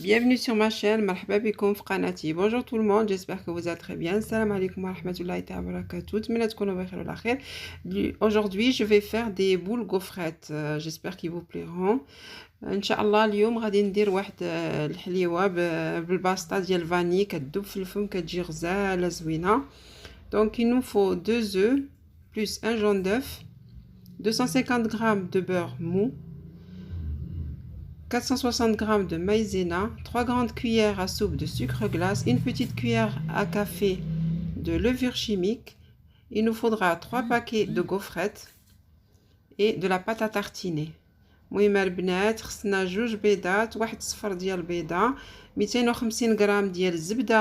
Bienvenue sur ma chaîne, marhaba bikoum fi qanati. Bonjour tout le monde, j'espère que vous allez très bien. Salam alaikum wa rahmatullahi wa barakatuh. Aujourd'hui, je vais faire des boules gaufrettes. J'espère qu'ils vous plairont. Inch'Allah, اليوم غادي ندير واحد الحليوة بالباستا ديال الفاني كتذوب في الفم كتجي غزالة زوينة. Donc il nous faut 2 œufs plus un jaune d'œuf, 250 g de beurre mou, 460 g de maïzena, 3 grandes cuillères à soupe de sucre glace, une petite cuillère à café de levure chimique. Il nous faudra 3 paquets de gaufrettes et de la pâte à tartiner. المهم البنات خصنا 2 بيضات، واحد صفر ديال البيضه، 250 غرام ديال الزبده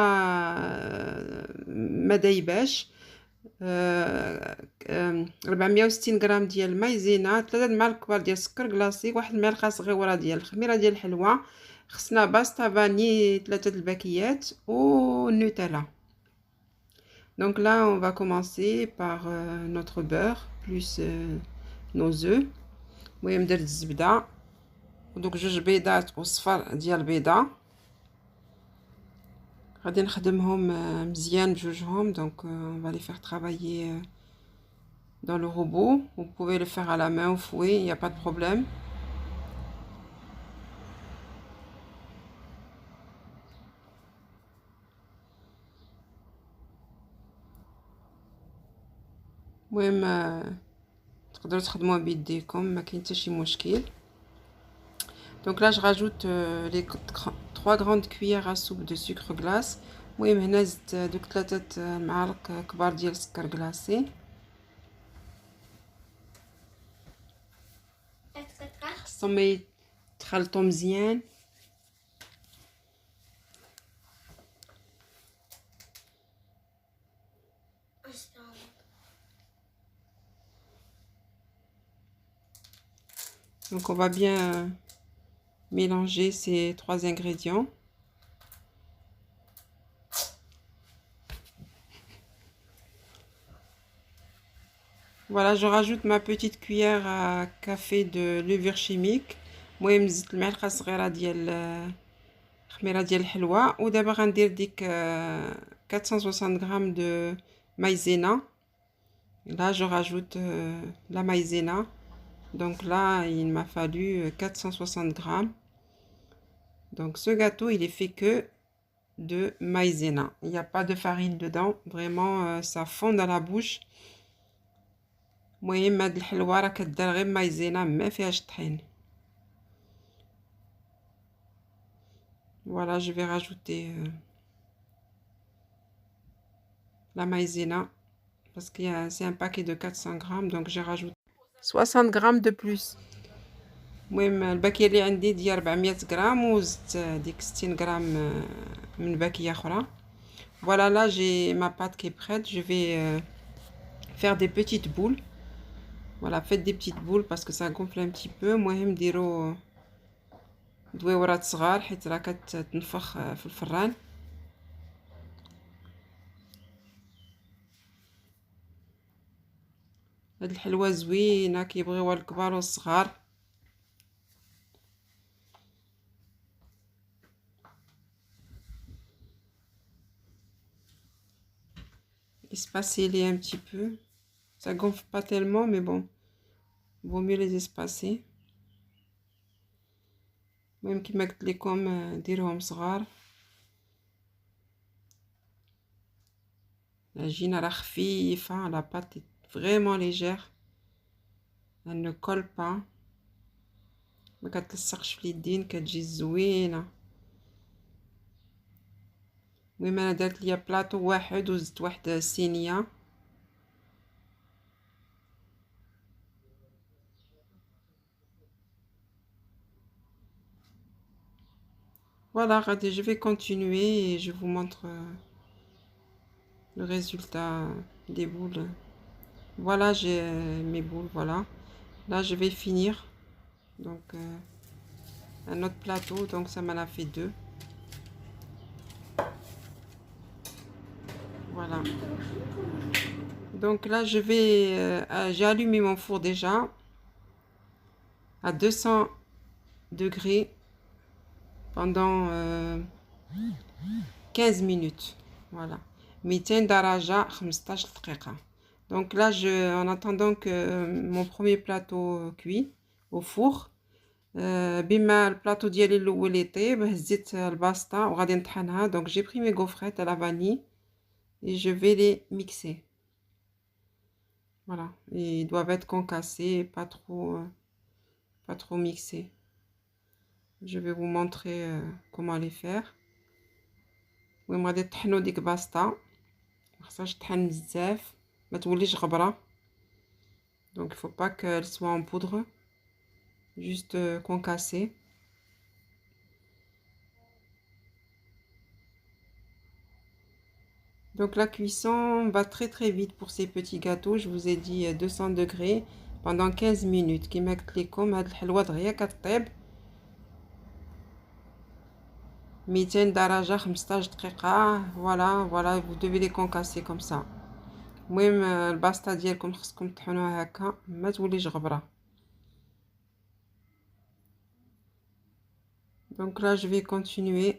ما دايباش، 460 غرام ديال المايزينا، 3 معالق كبار ديال السكر كلاصي، واحد المعلقه صغيره ديال الخميره ديال الحلوى، خصنا باستا فاني 3 الباكيات والنوتيلا. Donc là on va commencer par notre beurre plus nos œufs. المهم درت الزبده ودوك 2 بيضات وصفر ديال البيضه غادي نخدمهم مزيان بجوجهم. Donc on va les faire travailler dans le robot. Vous pouvez le faire à la main au fouet, il n'y a pas de problème. المهم تقدروا تخدموها بيديكم، ما كاين حتى شي مشكل. Donc là je rajoute les 3 grandes cuillères à soupe de sucre glace. المهم هنا زدت دوك 3 معالق كبار ديال السكر كلاصي. خصهم يتخلطوا مزيان. Donc on va bien mélanger ces 3 ingrédients. Voilà, je rajoute ma petite cuillère à café de levure chimique. المهم زدت المعلقه صغيره ديال الخميره ديال الحلوى. ودابا غندير ديك 460 غرام de maïzena. Là je rajoute la maïzena. Donc là il m'a fallu 460 grammes. Donc ce gâteau il est fait que de maïzena, il n'y a pas de farine dedans. Vraiment ça fond dans la bouche. المهم هاد الحلوه راه كدار غير مايزينا ما فيهاش طحين. Voilà, je vais rajouter la maïzena parce que c'est un paquet de 400 grammes, donc j'ai rajouté 60 grammes de plus. المهم الباكيه اللي عندي ديال 400 غرام وزدت ديك 60 غرام من باكيه اخرى. Voilà, là j'ai ma pâte qui est prête. Je vais faire des petites boules. Voilà, faites des petites boules parce que ça gonfle un petit peu. المهم ديروا دويورات صغار حيت راه كتنفخ في الفران. هاد الحلوه زوينه كيبغيوها الكبار والصغار. Espacez-les un petit peu. Ça gonfle pas tellement, mais bon, vaut mieux les espacer. المهم كيما قلت لكم ديروهم صغار. العجينه راه خفيفه، la pâte est vraiment légère, elle ne colle pas، ما كتلصقش في اليدين، كتجي زوينه. المهم انا درت ليا بلاطو واحد وزدت واحد الصينيه. Voilà, regardez, je vais continuer et je vous montre le résultat des boules. Voilà, j'ai mes boules, voilà. Là, je vais finir. Donc, un autre plateau, donc ça m'en a fait 2. Voilà. Donc là, je vais... j'ai allumé mon four déjà à 200 degrés pendant 15 minutes. Voilà. 200 درجة 15 دقيقة. Donc là, en attendant que mon premier plateau cuit au four, بما البلاطو ديالي الاول يطيب هزيت الباستا وغادي نطحنها. Donc j'ai pris mes gaufrettes à la vanille et je vais les mixer. Voilà, ils doivent être concassés, pas trop mixés. Je vais vous montrer comment les faire. المهم غادي تطحنوا ديك باستا، مخصهاش تطحن بزاف، ما توليش غبره. Donc il faut pas qu'elle soit en poudre, juste concassée. Donc la cuisson va très vite pour ces petits gâteaux. Je vous ai dit 200 degrés pendant 15 minutes. كيما قلت لكم هاد الحلوه دغيا كطيب 200 درجه 15 دقيقه. voilà vous devez les concasser comme ça. المهم الباستا ديالكم خصكم تطحنوها هكا ما توليش غبره. Donc là je vais continuer.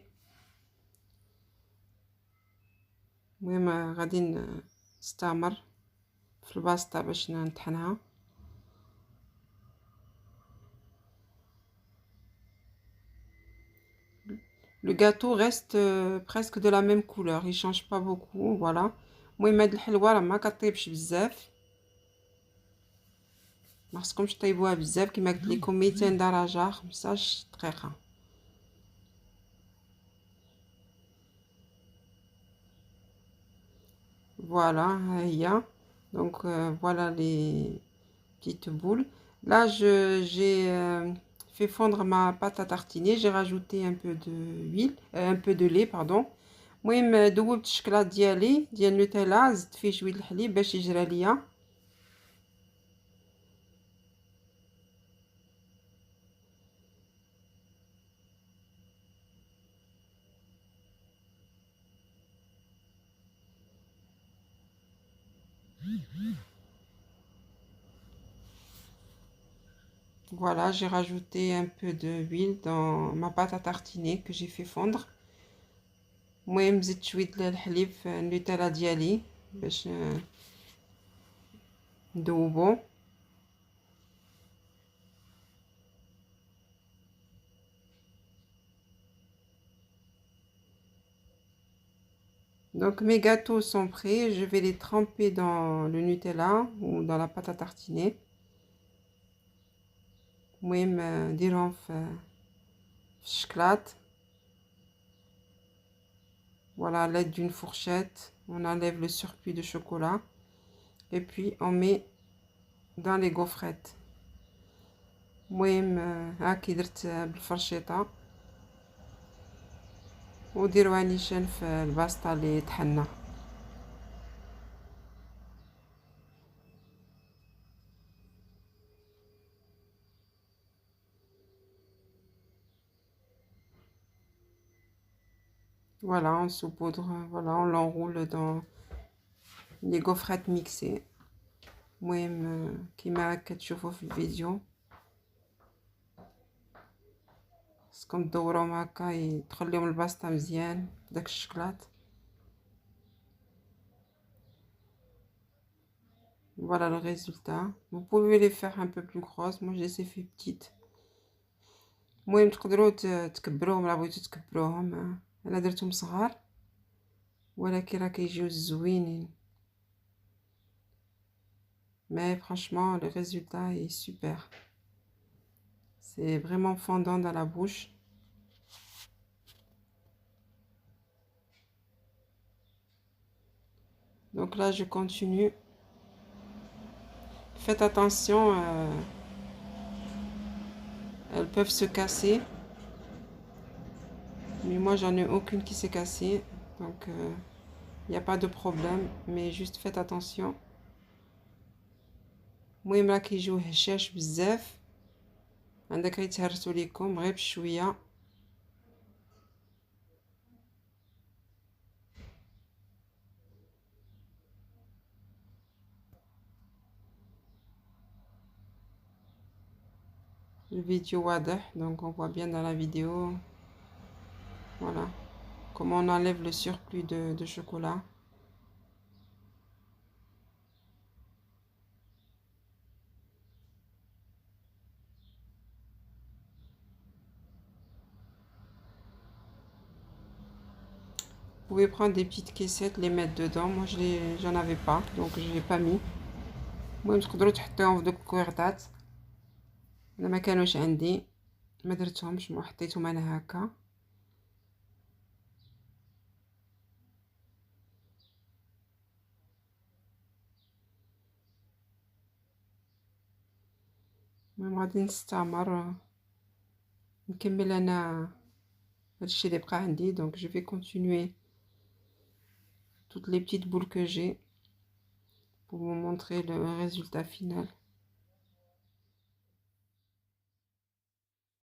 المهم غادي نستمر في الباستا باش نطحنها. Le gâteau reste presque de la même couleur, il change pas beaucoup. Voilà. المهم هاد الحلوه راه ما كطيبش بزاف، ما خصكمش طيبوها بزاف كما قلت لكم 200 درجه 15 دقيقه. Voilà, هي. Donc voilà les petites boules. Là j'ai fait fondre ma pâte à tartiner. J'ai rajouté un peu un peu de lait, pardon. المهم ذوبت الشكلاط ديال نوتيلا، زدت فيه شويه الحليب باش يجرى ليا. Voilà, j'ai rajouté un peu d'huile dans ma pâte à tartiner que j'ai fait fondre. المهم زدت شويه الحليب في النوتيلا ديالي باش ندوبو. Donc mes gâteaux sont prêts, je vais les tremper dans le Nutella ou dans la pâte à tartiner. المهم نديرهم في الشكلاط. Voilà, à l'aide d'une fourchette, on enlève le surplus de chocolat et puis on met dans les gaufrettes. المهم هاكي درت بالفرشيطه وديروها نيشان في الباستا اللي طحنا. Voilà, on saupoudre, voilà, on l'enroule dans les gaufrettes mixées. المهم كيما هكا تشوفوا في الفيديو خصكم تدوروهم هكا يدخل لهم الباستا مزيان داك الشكلاط. Voilà le résultat. Vous pouvez les faire un peu plus grosses. Moi je les ai fait petites. المهم تقدروا تكبروهم لا بغيتو تكبروهم. انا درتهم صغار ولكن راه كيجيو زوينين. Mais franchement le résultat est super. C'est vraiment fondant dans la bouche. Donc là je continue. Faites attention, elles peuvent se casser. Mais moi j'en ai aucune qui s'est cassée. Donc il n'y a pas de problème. Mais juste faites attention. المهم راه كيجيو هشاش بزاف. عندك يتهرسوا ليكم غير بشويه. Le vidéo واضح, donc on voit bien dans la vidéo. Voilà, comment on enlève le surplus de chocolat. Vous pouvez prendre des petites caissettes, les mettre dedans. Moi, j'en avais pas, donc je l'ai pas mis. المهم تقدروا تحطوهم في دوك الكويرطات. انا ما كانوش عندي، ما درتهمش، ما حطيتهم انا هكا. المهم غادي نستمر نكمل انا هادشي اللي بقى عندي. دونك جو في continuer toutes les petites boules que j'ai pour vous montrer le résultat final.